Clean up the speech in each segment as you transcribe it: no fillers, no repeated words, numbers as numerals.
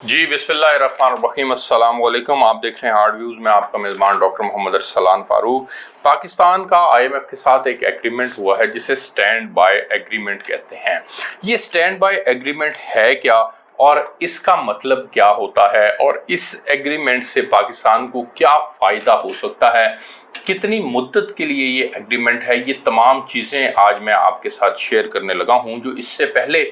जी बिस्मिल्लाहिर्रहमानिर्रहीम अस्सलाम वालेकुम। आप देख रहे हैं हार्ड व्यूज़ में आपका मेज़बान डॉक्टर मोहम्मद अरसलान फारूक। पाकिस्तान का आईएमएफ के साथ एक एग्रीमेंट हुआ है जिसे स्टैंड बाय एग्रीमेंट कहते हैं। ये स्टैंड बाय एग्रीमेंट है क्या और इसका मतलब क्या होता है और इस एग्रीमेंट से पाकिस्तान को क्या फ़ायदा हो सकता है, कितनी मुद्दत के लिए ये एग्रीमेंट है, ये तमाम चीज़ें आज मैं आपके साथ शेयर करने लगा हूँ। जो इससे पहले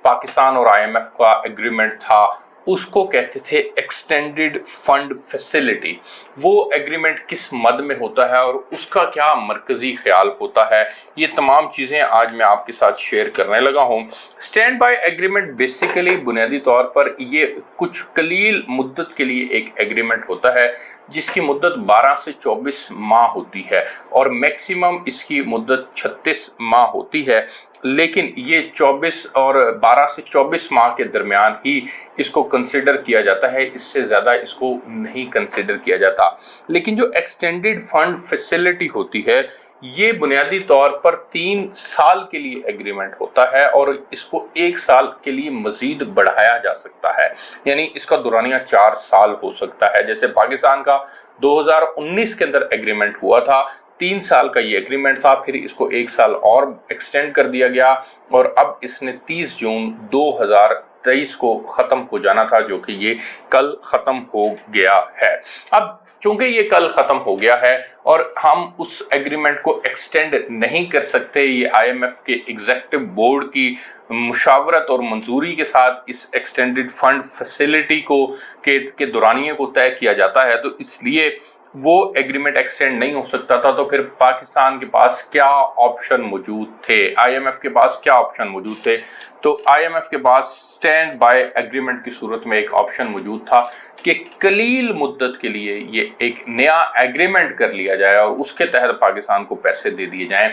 पाकिस्तान और आईएमएफ का एग्रीमेंट था उसको कहते थे एक्सटेंडेड फंड फैसिलिटी। वो एग्रीमेंट किस मद में होता है और उसका क्या मरकजी ख्याल होता है, ये तमाम चीज़ें आज मैं आपके साथ शेयर करने लगा हूँ। स्टैंड बाय एग्रीमेंट बेसिकली बुनियादी तौर पर ये कुछ कलील मुद्दत के लिए एक एग्रीमेंट होता है जिसकी मुद्दत 12 से 24 माह होती है और मैक्सिमम इसकी मुद्दत 36 माह होती है। लेकिन ये 24 और 12 से 24 माह के दरमियान ही इसको कंसिडर किया जाता है, इससे ज़्यादा इसको नहीं कंसिडर किया जाता। लेकिन जो एक्सटेंडेड फंड फैसिलिटी होती है ये बुनियादी तौर पर 3 साल के लिए एग्रीमेंट होता है और इसको 1 साल के लिए मजीद बढ़ाया जा सकता है, यानी इसका दुरानिया 4 साल हो सकता है। जैसे पाकिस्तान का 2019 के अंदर एग्रीमेंट हुआ था, 3 साल का ये एग्रीमेंट था, फिर इसको 1 साल और एक्सटेंड कर दिया गया और अब इसने 30 जून 2023 को ख़त्म हो जाना था, जो कि ये कल ख़त्म हो गया है। अब चूंकि ये कल ख़त्म हो गया है और हम उस एग्रीमेंट को एक्सटेंड नहीं कर सकते, ये आईएमएफ के एग्जीक्यूटिव बोर्ड की मुशावरत और मंजूरी के साथ इस एक्सटेंडेड फंड फैसिलिटी को के दुरानिये को तय किया जाता है, तो इसलिए वो एग्रीमेंट एक्सटेंड नहीं हो सकता था। तो फिर पाकिस्तान के पास क्या ऑप्शन मौजूद थे, आईएमएफ के पास क्या ऑप्शन मौजूद थे? तो आईएमएफ के पास स्टैंड बाय एग्रीमेंट की सूरत में एक ऑप्शन मौजूद था कि कलील मुद्दत के लिए ये एक नया एग्रीमेंट कर लिया जाए और उसके तहत पाकिस्तान को पैसे दे दिए जाएं।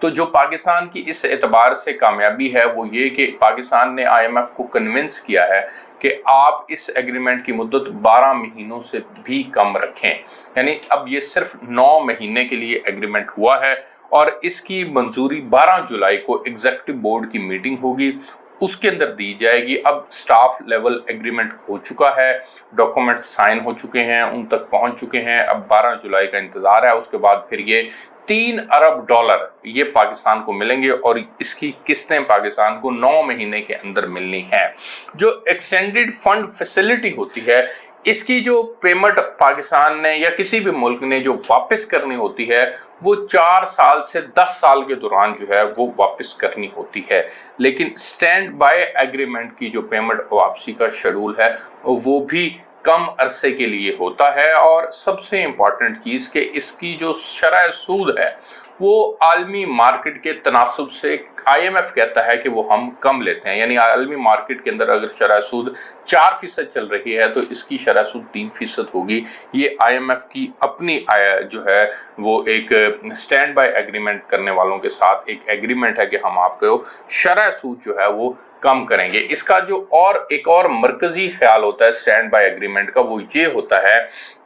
तो जो पाकिस्तान की इस एतबार से कामयाबी है वो ये कि पाकिस्तान ने आईएमएफ को कन्विंस किया है कि आप इस एग्रीमेंट की मुद्दत 12 महीनों से भी कम रखें, यानी अब ये सिर्फ 9 महीने के लिए एग्रीमेंट हुआ है और इसकी मंजूरी 12 जुलाई को एग्जीक्यूटिव बोर्ड की मीटिंग होगी, उसके अंदर दी जाएगी। अब स्टाफ लेवल एग्रीमेंट हो चुका है, डॉक्यूमेंट साइन हो चुके हैं, उन तक पहुंच चुके हैं। अब 12 जुलाई का इंतजार है, उसके बाद फिर ये 3 अरब डॉलर ये पाकिस्तान को मिलेंगे और इसकी किस्तें पाकिस्तान को 9 महीने के अंदर मिलनी है। जो एक्सटेंडेड फंड फैसिलिटी होती है इसकी जो पेमेंट पाकिस्तान ने या किसी भी मुल्क ने जो वापस करनी होती है वो 4 साल से 10 साल के दौरान जो है वो वापस करनी होती है। लेकिन स्टैंड बाय एग्रीमेंट की जो पेमेंट वापसी का शेड्यूल है वो भी कम अरसे के लिए होता है और सबसे इम्पॉर्टेंट चीज़ कि इसकी जो शरह सूद है वो आलमी मार्केट के तनासुब से आईएमएफ कहता है कि वो हम कम लेते हैं, यानी आलमी मार्केट के अंदर अगर शरह सूद 4% चल रही है तो इसकी शरह सूद 3% होगी। ये आईएमएफ की अपनी जो है वो एक स्टैंड बाय एग्रीमेंट करने वालों के साथ एक एग्रीमेंट है कि हम आपको शरह सूद जो है वो कम करेंगे। इसका जो एक और मरकजी ख्याल होता है स्टैंड बाय एग्रीमेंट का वो ये होता है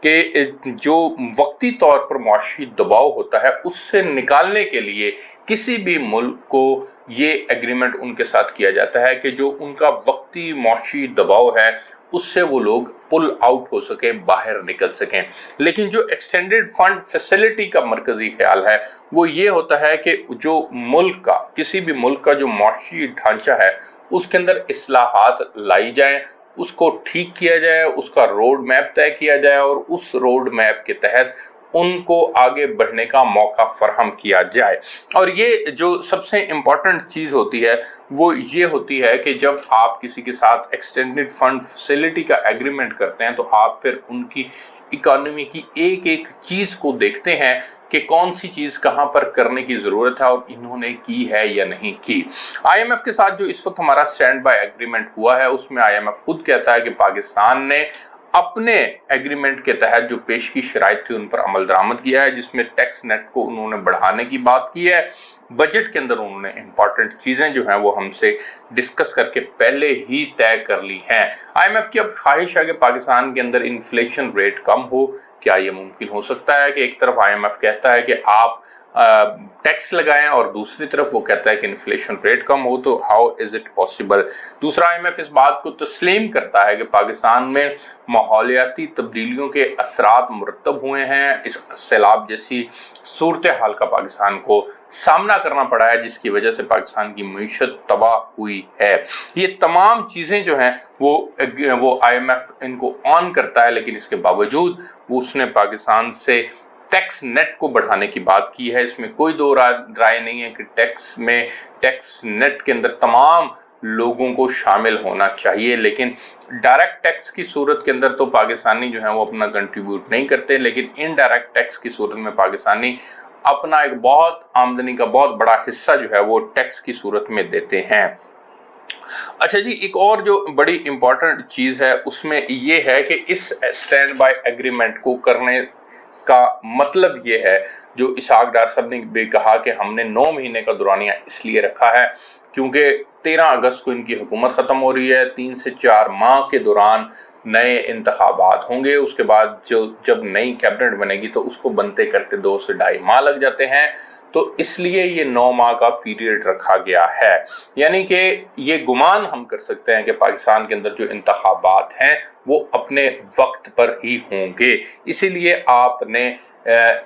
कि जो वक्ती तौर पर मुआशी दबाव होता है उससे निकालने के लिए किसी भी मुल्क को ये एग्रीमेंट उनके साथ किया जाता है कि जो उनका वक्ती मुआशी दबाव है उससे वो लोग पुल आउट हो सकें, बाहर निकल सकें। लेकिन जो एक्सटेंडेड फंड फैसिलिटी का मरकजी ख्याल है वो ये होता है कि जो मुल्क का किसी भी मुल्क का जो मुआशी ढांचा है उसके अंदर इस्लाहात लाई जाएं, उसको ठीक किया जाए, उसका रोड मैप तय किया जाए और उस रोड मैप के तहत उनको आगे बढ़ने का मौका फराहम किया जाए। और ये जो सबसे इम्पॉर्टेंट चीज़ होती है वो ये होती है कि जब आप किसी के साथ एक्सटेंडेड फंड फैसिलिटी का एग्रीमेंट करते हैं तो आप फिर उनकी इकोनॉमी की एक एक चीज़ को देखते हैं कि कौन सी चीज़ कहां पर करने की ज़रूरत है और इन्होंने की है या नहीं की। आईएमएफ के साथ जो इस वक्त हमारा स्टैंड बाय एग्रीमेंट हुआ है उसमें आईएमएफ खुद कहता है कि पाकिस्तान ने अपने एग्रीमेंट के तहत जो पेश की शराइत थी उन पर अमल दरामद किया है, जिसमें टैक्स नेट को उन्होंने बढ़ाने की बात की है। बजट के अंदर उन्होंने इंपॉर्टेंट चीज़ें जो हैं वो हमसे डिस्कस करके पहले ही तय कर ली हैं। आईएमएफ की अब ख्वाहिश है कि पाकिस्तान के अंदर इन्फ्लेशन रेट कम हो। क्या ये मुमकिन हो सकता है कि एक तरफ आईएमएफ कहता है कि आप टैक्स लगाएं और दूसरी तरफ वो कहता है कि इन्फ्लेशन रेट कम हो, तो हाउ इज इट पॉसिबल। दूसरा, IMF इस बात को तस्लीम करता है कि पाकिस्तान में माहौलियाती तब्दीलियों के असरात मुरतब हुए हैं। इस सैलाब जैसी सूरत हाल का पाकिस्तान को सामना करना पड़ा है, जिसकी वजह से पाकिस्तान की मईशत तबाह हुई है। ये तमाम चीज़ें जो हैं वो IMF इनको ऑन करता है, लेकिन इसके बावजूद वो उसने पाकिस्तान से टैक्स नेट को बढ़ाने की बात की है। इसमें कोई दो राय नहीं है कि टैक्स नेट के अंदर तमाम लोगों को शामिल होना चाहिए, लेकिन डायरेक्ट टैक्स की सूरत के अंदर तो पाकिस्तानी जो है वो अपना कंट्रीब्यूट नहीं करते, लेकिन इनडायरेक्ट टैक्स की सूरत में पाकिस्तानी अपना एक बहुत आमदनी का बहुत बड़ा हिस्सा जो है वो टैक्स की सूरत में देते हैं। अच्छा जी, एक और जो बड़ी इंपॉर्टेंट चीज़ है उसमें ये है कि इस स्टैंड बाय एग्रीमेंट को करने का मतलब ये है, जो इसहाक डार साहब ने भी कहा कि हमने 9 महीने का दुरानिया इसलिए रखा है क्योंकि 13 अगस्त को इनकी हुकूमत ख़त्म हो रही है। 3 से 4 माह के दौरान नए इंतखाबात होंगे, उसके बाद जब नई कैबिनेट बनेगी तो उसको बनते करते 2 से 2.5 माह लग जाते हैं। तो इसलिए ये 9 माह का पीरियड रखा गया है। यानी कि ये गुमान हम कर सकते हैं कि पाकिस्तान के अंदर जो इंतखाबात हैं वो अपने वक्त पर ही होंगे। इसीलिए आपने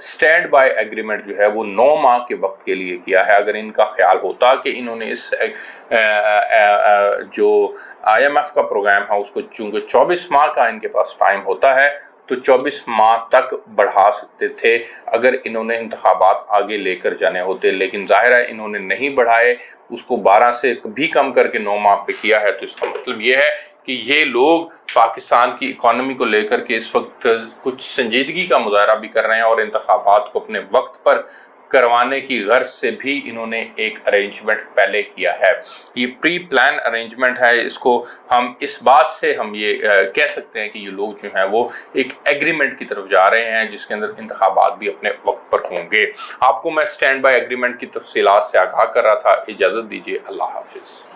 स्टैंड बाय एग्रीमेंट जो है वो 9 माह के वक्त के लिए किया है। अगर इनका ख्याल होता कि इन्होंने इस जो IMF का प्रोग्राम है उसको चूंकि 24 माह का इनके पास टाइम होता है तो 24 माह तक बढ़ा सकते थे अगर इन्होंने इंतखाबात आगे लेकर जाने होते, लेकिन जाहिर है इन्होंने नहीं बढ़ाए, उसको 12 से भी कम करके 9 माह पे किया है। तो इसका मतलब ये है कि ये लोग पाकिस्तान की इकॉनमी को लेकर के इस वक्त कुछ संजीदगी का मुजाहरा भी कर रहे हैं और इंतखाबात को अपने वक्त पर करवाने की गर्ज से भी इन्होंने एक अरेंजमेंट पहले किया है। ये प्री प्लान अरेंजमेंट है। इसको हम इस बात से हम ये कह सकते हैं कि ये लोग जो हैं वो एक एग्रीमेंट की तरफ जा रहे हैं जिसके अंदर इंतखाबात भी अपने वक्त पर होंगे। आपको मैं स्टैंड बाय एग्रीमेंट की तफसीलात से आगाह कर रहा था। इजाज़त दीजिए, अल्लाह हाफिज़।